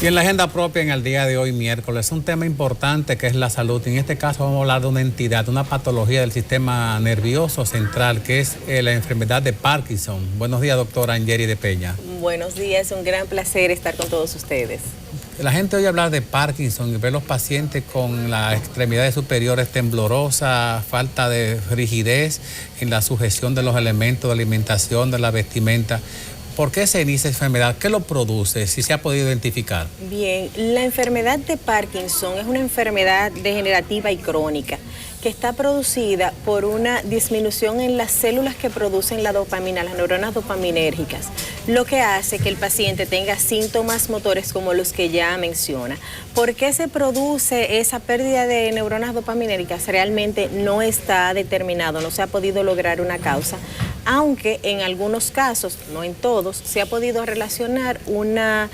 Y en la agenda propia en el día de hoy, miércoles, un tema importante que es la salud. En este caso vamos a hablar de una entidad, una patología del sistema nervioso central, que es la enfermedad de Parkinson. Buenos días, doctora Angeri de Peña. Buenos días, un gran placer estar con todos ustedes. La gente oye hablar de Parkinson y ve los pacientes con las extremidades superiores temblorosas, falta de rigidez en la sujeción de los elementos de alimentación, de la vestimenta. ¿Por qué se inicia esa enfermedad? ¿Qué lo produce? Si se ha podido identificar. Bien, la enfermedad de Parkinson es una enfermedad degenerativa y crónica que está producida por una disminución en las células que producen la dopamina, las neuronas dopaminérgicas, lo que hace que el paciente tenga síntomas motores como los que ya menciona. ¿Por qué se produce esa pérdida de neuronas dopaminérgicas? Realmente no está determinado, no se ha podido lograr una causa, aunque en algunos casos, no en todos, se ha podido relacionar una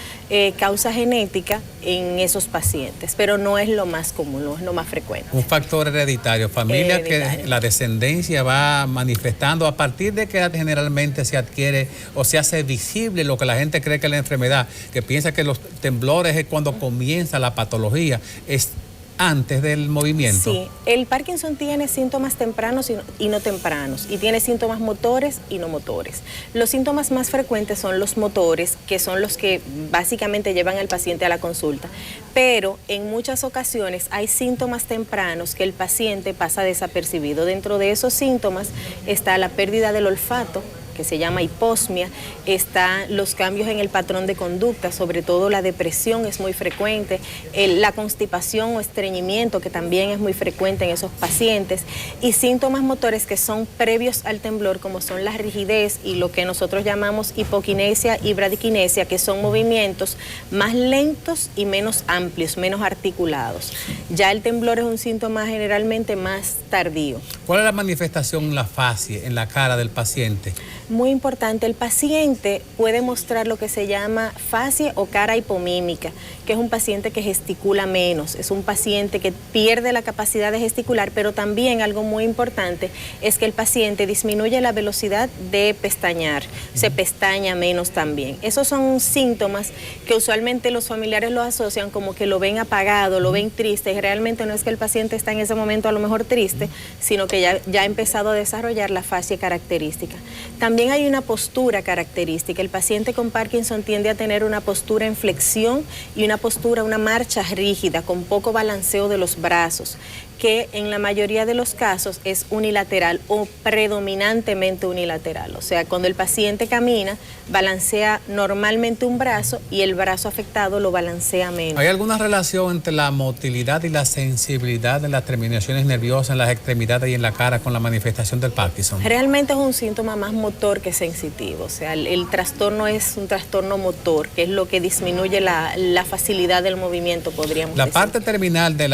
causa genética en esos pacientes, pero no es lo más común, no es lo más frecuente. Un factor hereditario, familia hereditario. Que la descendencia va manifestando. ¿A partir de qué edad generalmente se adquiere o se hace visible lo que la gente cree que es la enfermedad? Que piensa que los temblores es cuando comienza la patología. ¿Es antes del movimiento? Sí, el Parkinson tiene síntomas tempranos y no tempranos, y tiene síntomas motores y no motores. Los síntomas más frecuentes son los motores, que son los que básicamente llevan al paciente a la consulta, pero en muchas ocasiones hay síntomas tempranos que el paciente pasa desapercibido. Dentro de esos síntomas está la pérdida del olfato, que se llama hiposmia, están los cambios en el patrón de conducta, sobre todo la depresión es muy frecuente, la constipación o estreñimiento, que también es muy frecuente en esos pacientes, y síntomas motores que son previos al temblor, como son la rigidez y lo que nosotros llamamos hipoquinesia y bradiquinesia, que son movimientos más lentos y menos amplios, menos articulados. Ya el temblor es un síntoma generalmente más tardío. ¿Cuál es la manifestación en la facie, en la cara del paciente? Muy importante, el paciente puede mostrar lo que se llama facie o cara hipomímica, que es un paciente que gesticula menos, es un paciente que pierde la capacidad de gesticular, pero también algo muy importante es que el paciente disminuye la velocidad de pestañear, se pestaña menos también. Esos son síntomas que usualmente los familiares lo asocian como que lo ven apagado, lo ven triste, y realmente no es que el paciente está en ese momento a lo mejor triste, sino que ya ha empezado a desarrollar la facie característica. También hay una postura característica. El paciente con Parkinson tiende a tener una postura en flexión y una marcha rígida, con poco balanceo de los brazos, que en la mayoría de los casos es unilateral o predominantemente unilateral. O sea, cuando el paciente camina, balancea normalmente un brazo y el brazo afectado lo balancea menos. ¿Hay alguna relación entre la motilidad y la sensibilidad de las terminaciones nerviosas en las extremidades y en la cara con la manifestación del Parkinson? Realmente es un síntoma más motor que sensitivo. O sea, el trastorno es un trastorno motor, que es lo que disminuye la facilidad del movimiento, podríamos decir. La parte terminal de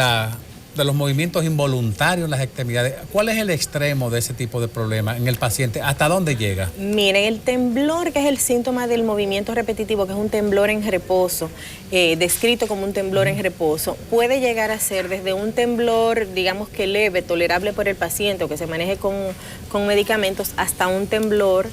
los movimientos involuntarios en las extremidades, ¿cuál es el extremo de ese tipo de problema en el paciente? ¿Hasta dónde llega? Miren, el temblor, que es el síntoma del movimiento repetitivo, que es un temblor en reposo, descrito como un temblor en reposo, puede llegar a ser desde un temblor, digamos que leve, tolerable por el paciente o que se maneje con medicamentos, hasta un temblor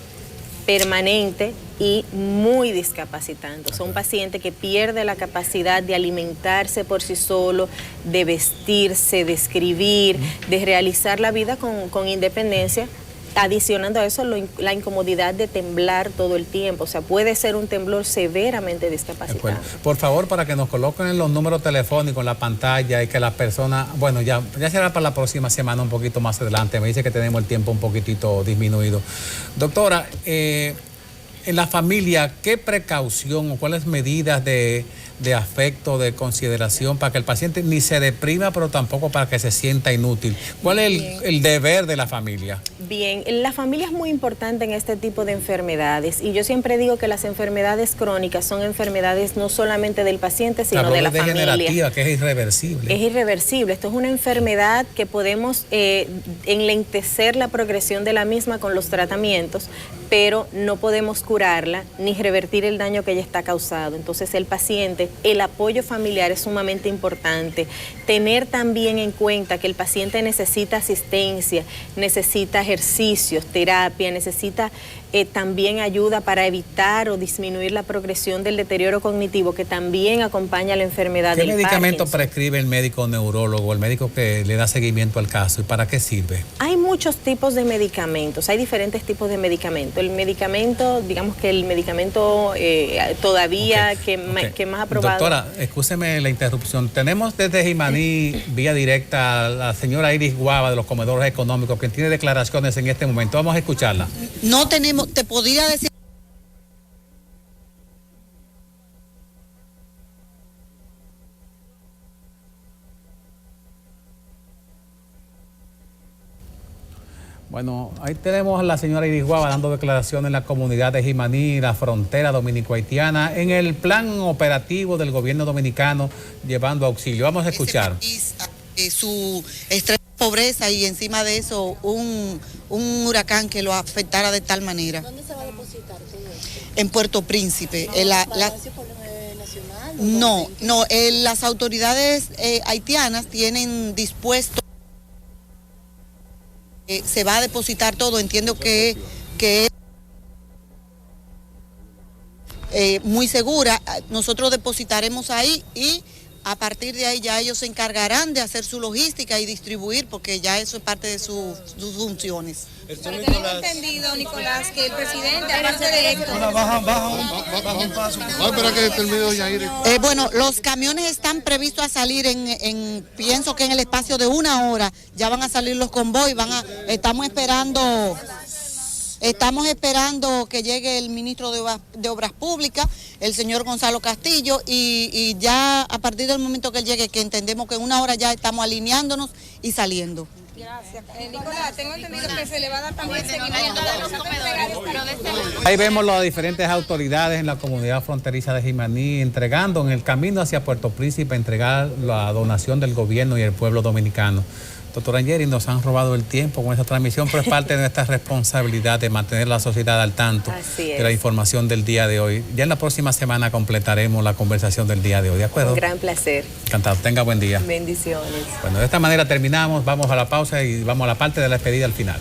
permanente y muy discapacitante. Son pacientes que pierden la capacidad de alimentarse por sí solo, de vestirse, de escribir, de realizar la vida con independencia, adicionando a eso la incomodidad de temblar todo el tiempo. O sea, puede ser un temblor severamente discapacitante. Por favor, para que nos coloquen los números telefónicos en la pantalla y que las personas, bueno, ya será para la próxima semana, un poquito más adelante. Me dice que tenemos el tiempo un poquitito disminuido. Doctora, en la familia, ¿qué precaución o cuáles medidas de afecto, de consideración para que el paciente ni se deprima, pero tampoco para que se sienta inútil? ¿Cuál es el deber de la familia? Bien, la familia es muy importante en este tipo de enfermedades, y yo siempre digo que las enfermedades crónicas son enfermedades no solamente del paciente, sino de la familia. Degenerativa, que es irreversible. Es irreversible. Esto es una enfermedad que podemos enlentecer la progresión de la misma con los tratamientos, pero no podemos curarla ni revertir el daño que ella está causado. Entonces el paciente, el apoyo familiar es sumamente importante. Tener también en cuenta que el paciente necesita asistencia, necesita ejercicios, terapia, necesita también ayuda para evitar o disminuir la progresión del deterioro cognitivo que también acompaña la enfermedad del Parkinson. ¿Qué medicamento prescribe el médico neurólogo, el médico que le da seguimiento al caso, y para qué sirve? Hay muchos tipos de medicamentos, hay diferentes tipos de medicamentos. El medicamento, digamos que el medicamento todavía que más aprobado. Doctora, excúseme la interrupción. Tenemos desde Jimaní, vía directa, a la señora Iris Guava de los comedores económicos, que tiene declaraciones en este momento. Vamos a escucharla. No tenemos, te podría decir. Bueno, ahí tenemos a la señora Iris Guava dando declaraciones en la comunidad de Jimaní, la frontera dominico-haitiana, en el plan operativo del gobierno dominicano llevando auxilio. Vamos a escuchar. Su estrés, pobreza y encima de eso un huracán que lo afectara de tal manera. ¿Dónde se va a depositar todo esto? En Puerto Príncipe. ¿Nacional? No, las autoridades haitianas tienen dispuesto. Se va a depositar todo, entiendo que es muy segura. Nosotros depositaremos ahí y a partir de ahí ya ellos se encargarán de hacer su logística y distribuir, porque ya eso es parte de sus funciones. Pero tenemos entendido, Nicolás, que el presidente, aparte de esto... Baja un paso. Espera que termine Yair. Bueno, los camiones están previstos a salir pienso que en el espacio de 1 hora ya van a salir los convoys, estamos esperando que llegue el ministro de Obras Públicas, el señor Gonzalo Castillo, y ya a partir del momento que él llegue, que entendemos que en 1 hora ya estamos alineándonos y saliendo. Gracias. Nicolás, tengo entendido que se le va a dar también seguimiento de los comedores. Ahí vemos las diferentes autoridades en la comunidad fronteriza de Jimaní entregando en el camino hacia Puerto Príncipe, entregar la donación del gobierno y el pueblo dominicano. Doctora Angeli, nos han robado el tiempo con esta transmisión, pero es parte de nuestra responsabilidad de mantener la sociedad al tanto de la información del día de hoy. Ya en la próxima semana completaremos la conversación del día de hoy, ¿de acuerdo? Un gran placer. Encantado, tenga buen día. Bendiciones. Bueno, de esta manera terminamos, vamos a la pausa y vamos a la parte de la despedida al final.